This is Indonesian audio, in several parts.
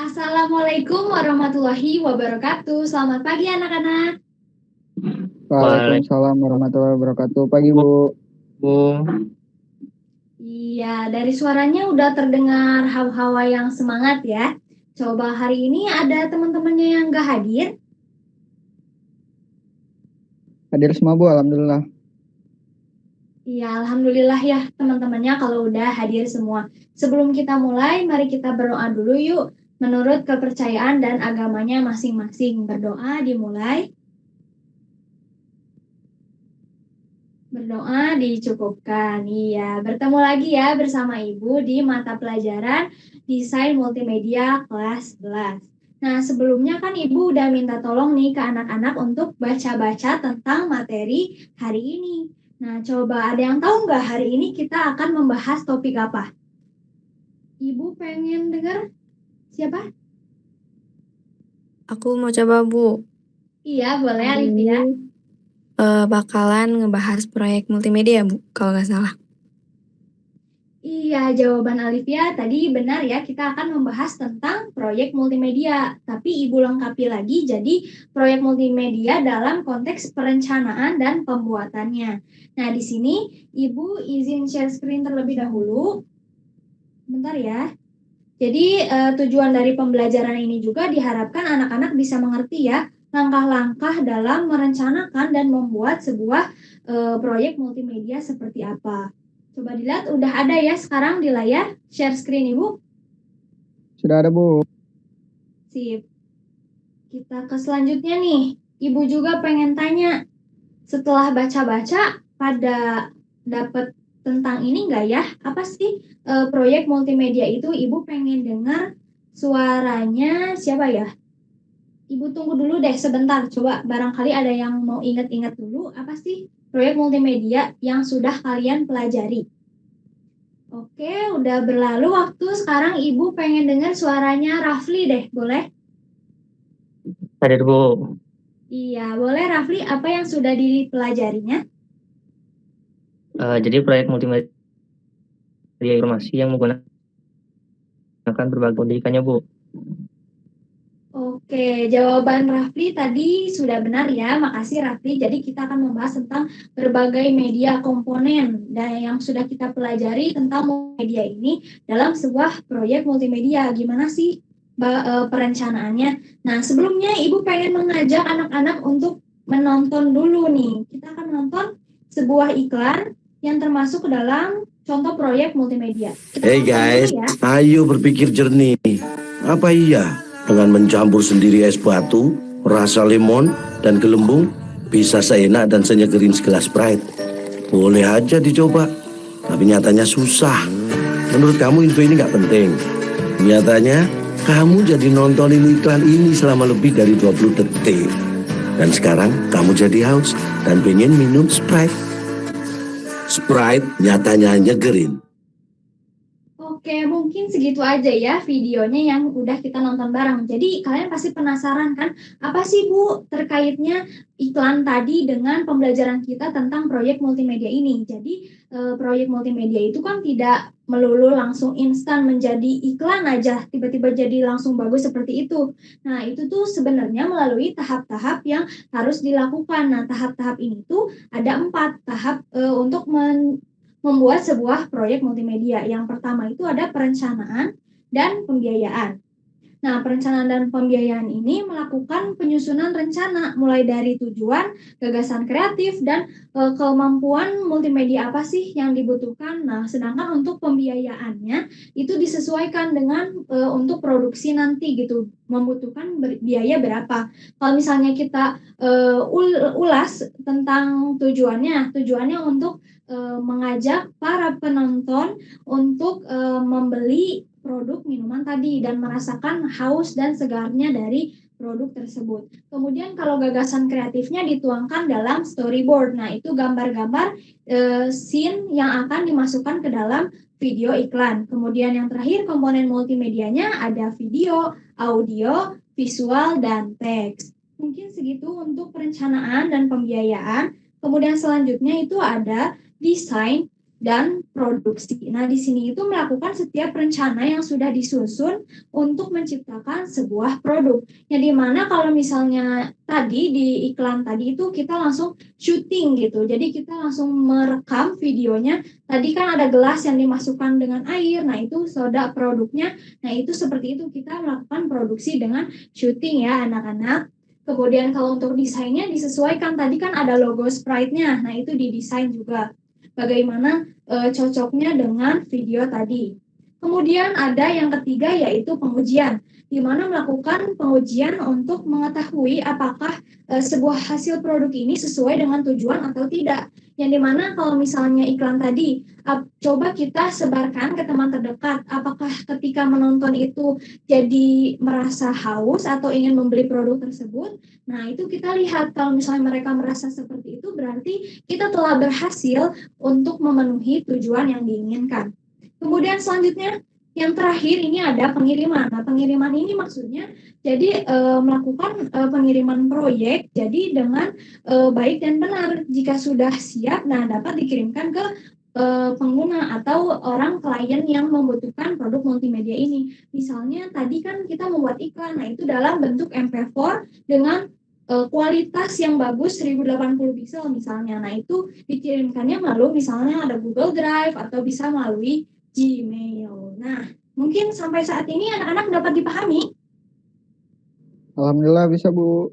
Assalamualaikum warahmatullahi wabarakatuh. Selamat pagi anak-anak. Waalaikumsalam warahmatullahi wabarakatuh. Pagi, Bu. Iya, dari suaranya udah terdengar hawa-hawa yang semangat ya. Coba hari ini ada teman-temannya yang gak hadir? Hadir semua, Bu. Alhamdulillah. Iya, alhamdulillah ya teman-temannya kalau udah hadir semua. Sebelum kita mulai, mari kita berdoa dulu yuk. Menurut kepercayaan dan agamanya masing-masing. Berdoa dimulai. Berdoa dicukupkan. Iya, bertemu lagi ya bersama Ibu di mata pelajaran Desain Multimedia kelas 11. Nah, sebelumnya kan Ibu udah minta tolong nih ke anak-anak untuk baca-baca tentang materi hari ini. Nah, coba ada yang tahu nggak hari ini kita akan membahas topik apa? Ibu pengen dengar siapa? Aku mau coba, Bu. Iya, boleh Alivia. Bakalan ngebahas proyek multimedia, Bu, kalau nggak salah. Iya, jawaban Alivia tadi benar ya, kita akan membahas tentang proyek multimedia. Tapi Ibu lengkapi lagi, jadi proyek multimedia dalam konteks perencanaan dan pembuatannya. Nah, di sini Ibu izin share screen terlebih dahulu. Bentar ya. Jadi tujuan dari pembelajaran ini juga diharapkan anak-anak bisa mengerti ya, langkah-langkah dalam merencanakan dan membuat sebuah proyek multimedia seperti apa. Coba dilihat, udah ada ya sekarang di layar share screen Ibu? Sudah ada, Bu. Sip. Kita ke selanjutnya nih. Ibu juga pengen tanya, setelah baca-baca pada dapat tentang ini nggak ya? Apa sih proyek multimedia itu? Ibu pengen dengar suaranya siapa ya? Ibu tunggu dulu deh sebentar. Coba barangkali ada yang mau ingat-ingat dulu. Apa sih proyek multimedia yang sudah kalian pelajari? Oke, udah berlalu waktu. Sekarang Ibu pengen dengar suaranya Rafli deh, boleh? Hadir, Bu. Iya, boleh Rafli. Apa yang sudah dipelajarinya? Jadi proyek multimedia informasi yang menggunakan berbagai pendidikannya, Bu. Oke, jawaban Rafli tadi sudah benar ya. Makasih Rafli. Jadi kita akan membahas tentang berbagai media komponen dan yang sudah kita pelajari tentang media ini dalam sebuah proyek multimedia. Gimana sih perencanaannya? Nah, sebelumnya Ibu pengen mengajak anak-anak untuk menonton dulu nih. Kita akan menonton sebuah iklan yang termasuk ke dalam contoh proyek multimedia. Hey guys, ya. ayo berpikir jernih. Apa iya dengan mencampur sendiri es batu, rasa lemon, dan gelembung bisa seenak dan senyegerin segelas Sprite? Boleh aja dicoba, tapi nyatanya susah. Menurut kamu info ini nggak penting? Nyatanya kamu jadi nontonin iklan ini selama lebih dari 20 detik. Dan sekarang kamu jadi haus dan pengen minum Sprite. Sprite nyatanya nyegerin. Oke, mungkin segitu aja ya videonya yang udah kita nonton bareng. Jadi kalian pasti penasaran kan, apa sih Bu terkaitnya iklan tadi dengan pembelajaran kita tentang proyek multimedia ini. Jadi proyek multimedia itu kan tidak melulu langsung instan menjadi iklan aja, tiba-tiba jadi langsung bagus seperti itu. Nah, itu tuh sebenarnya melalui tahap-tahap yang harus dilakukan. Nah, tahap-tahap ini tuh ada 4 tahap untuk membuat sebuah proyek multimedia. Yang pertama itu ada perencanaan dan pembiayaan. Nah, perencanaan dan pembiayaan ini melakukan penyusunan rencana mulai dari tujuan, gagasan kreatif, dan kemampuan multimedia apa sih yang dibutuhkan. Nah, sedangkan untuk pembiayaannya itu disesuaikan dengan untuk produksi nanti gitu, membutuhkan biaya berapa. Kalau misalnya kita ulas tentang tujuannya untuk mengajak para penonton untuk membeli produk minuman tadi dan merasakan haus dan segarnya dari produk tersebut. Kemudian kalau gagasan kreatifnya dituangkan dalam storyboard. Nah, itu gambar-gambar scene yang akan dimasukkan ke dalam video iklan. Kemudian yang terakhir komponen multimedianya ada video, audio, visual, dan teks. Mungkin segitu untuk perencanaan dan pembiayaan. Kemudian selanjutnya itu ada desain dan produksi. Nah, di sini itu melakukan setiap rencana yang sudah disusun untuk menciptakan sebuah produk. Yang dimana kalau misalnya tadi di iklan tadi itu kita langsung syuting gitu. Jadi kita langsung merekam videonya. Tadi kan ada gelas yang dimasukkan dengan air. Nah, itu soda produknya. Nah, itu seperti itu kita melakukan produksi dengan syuting ya anak-anak. Kemudian kalau untuk desainnya disesuaikan. Tadi kan ada logo Sprite-nya. Nah, itu didesain juga. Bagaimana cocoknya dengan video tadi. Kemudian ada yang ketiga yaitu pengujian, di mana melakukan pengujian untuk mengetahui apakah sebuah hasil produk ini sesuai dengan tujuan atau tidak. Yang dimana kalau misalnya iklan tadi, coba kita sebarkan ke teman terdekat, apakah ketika menonton itu jadi merasa haus atau ingin membeli produk tersebut. Nah, itu kita lihat kalau misalnya mereka merasa seperti itu, berarti kita telah berhasil untuk memenuhi tujuan yang diinginkan. Kemudian selanjutnya yang terakhir ini ada pengiriman. Nah, pengiriman ini maksudnya jadi melakukan pengiriman proyek jadi dengan baik dan benar. Jika sudah siap, nah dapat dikirimkan ke pengguna atau orang klien yang membutuhkan produk multimedia ini. Misalnya tadi kan kita membuat iklan, nah itu dalam bentuk MP4 dengan kualitas yang bagus 1080 pixel misalnya. Nah, itu dikirimkannya melalui misalnya ada Google Drive atau bisa melalui Gmail. Nah, mungkin sampai saat ini anak-anak dapat dipahami? Alhamdulillah bisa, Bu.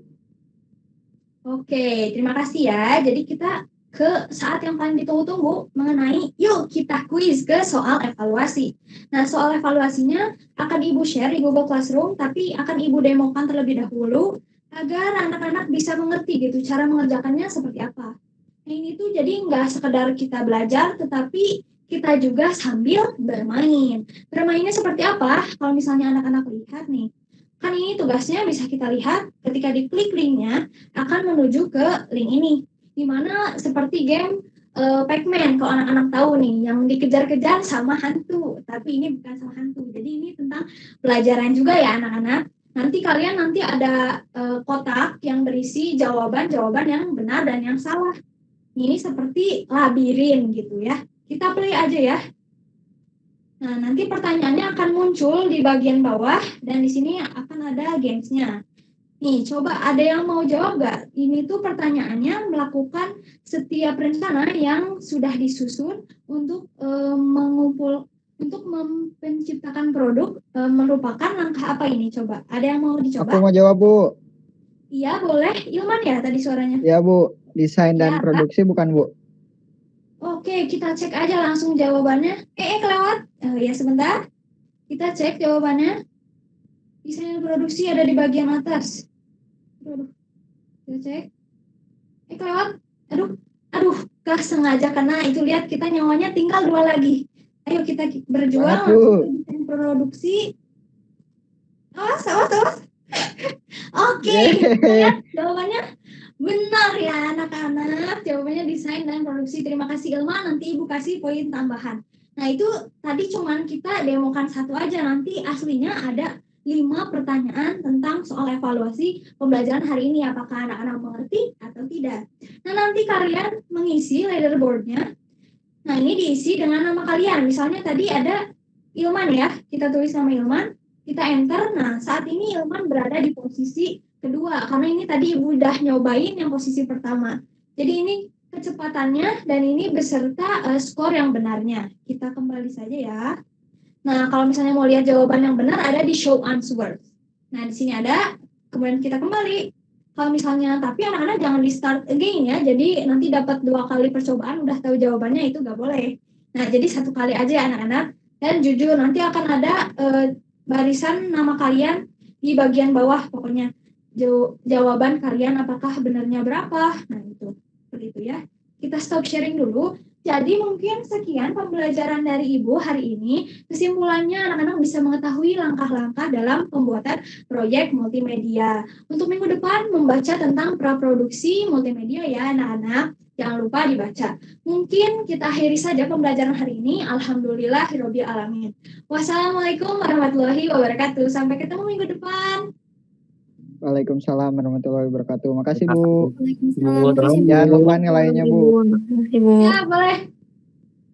Oke, terima kasih ya. Jadi kita ke saat yang paling ditunggu-tunggu mengenai yuk kita kuis ke soal evaluasi. Nah, soal evaluasinya akan Ibu share di Google Classroom, tapi akan Ibu demokan terlebih dahulu agar anak-anak bisa mengerti gitu cara mengerjakannya seperti apa. Nah, ini tuh jadi nggak sekedar kita belajar, tetapi kita juga sambil bermain. Bermainnya seperti apa? Kalau misalnya anak-anak lihat nih, kan ini tugasnya bisa kita lihat ketika diklik linknya akan menuju ke link ini. Dimana seperti game Pac-Man, kalau anak-anak tahu nih, yang dikejar-kejar sama hantu. Tapi ini bukan sama hantu, jadi ini tentang pelajaran juga ya anak-anak. Nanti kalian ada kotak yang berisi jawaban-jawaban yang benar dan yang salah. Ini seperti labirin gitu ya. Kita play aja ya. Nah, nanti pertanyaannya akan muncul di bagian bawah dan di sini akan ada games-nya. Nih, coba ada yang mau jawab nggak? Ini tuh pertanyaannya melakukan setiap rencana yang sudah disusun untuk menciptakan produk merupakan langkah apa ini? Coba, ada yang mau dicoba? Aku mau jawab, Bu. Iya, boleh. Ilman ya tadi suaranya? Ya, Bu. Desain dan Ya, produksi bukan, Bu? Oke, kita cek aja langsung jawabannya. Kelewat. Ya, sebentar. Kita cek jawabannya. Desain dan produksi ada di bagian atas. Aduh. Kita cek. Kelewat. Aduh, gak sengaja karena itu lihat kita nyawanya tinggal 2 lagi. Ayo kita berjuang untuk desain produksi. Awas. Oke, lihat jawabannya benar ya anak-anak. Jawabannya desain dan produksi. Terima kasih Ilma, nanti Ibu kasih poin tambahan. Nah, itu tadi cuman kita demokan satu aja. Nanti aslinya ada 5 pertanyaan tentang soal evaluasi pembelajaran hari ini. Apakah anak-anak mengerti atau tidak? Nah, nanti kalian mengisi leaderboardnya. Nah, ini diisi dengan nama kalian. Misalnya tadi ada Ilman ya. Kita tulis nama Ilman. Kita enter. Nah, saat ini Ilman berada di posisi kedua. Karena ini tadi Ibu udah nyobain yang posisi pertama. Jadi ini kecepatannya dan ini beserta skor yang benarnya. Kita kembali saja ya. Nah, kalau misalnya mau lihat jawaban yang benar ada di show answers. Nah, di sini ada. Kemudian kita kembali. Kalau misalnya, tapi anak-anak jangan di start again ya. Jadi nanti dapat 2 kali percobaan udah tahu jawabannya itu nggak boleh. Nah, jadi 1 kali aja ya anak-anak. Dan jujur nanti akan ada barisan nama kalian di bagian bawah pokoknya. Jawaban kalian apakah benarnya berapa. Nah, itu. Seperti itu ya. Kita stop sharing dulu. Jadi mungkin sekian pembelajaran dari Ibu hari ini. Kesimpulannya anak-anak bisa mengetahui langkah-langkah dalam pembuatan proyek multimedia. Untuk minggu depan membaca tentang praproduksi multimedia ya anak-anak. Jangan lupa dibaca. Mungkin kita akhiri saja pembelajaran hari ini. Alhamdulillahirabbil alamin. Wassalamualaikum warahmatullahi wabarakatuh. Sampai ketemu minggu depan. Waalaikumsalam warahmatullahi wabarakatuh. Makasih, Bu. Waalaikumsalam. Jangan lupa nilainya, Bu. Makasih, Bu. Ya, boleh.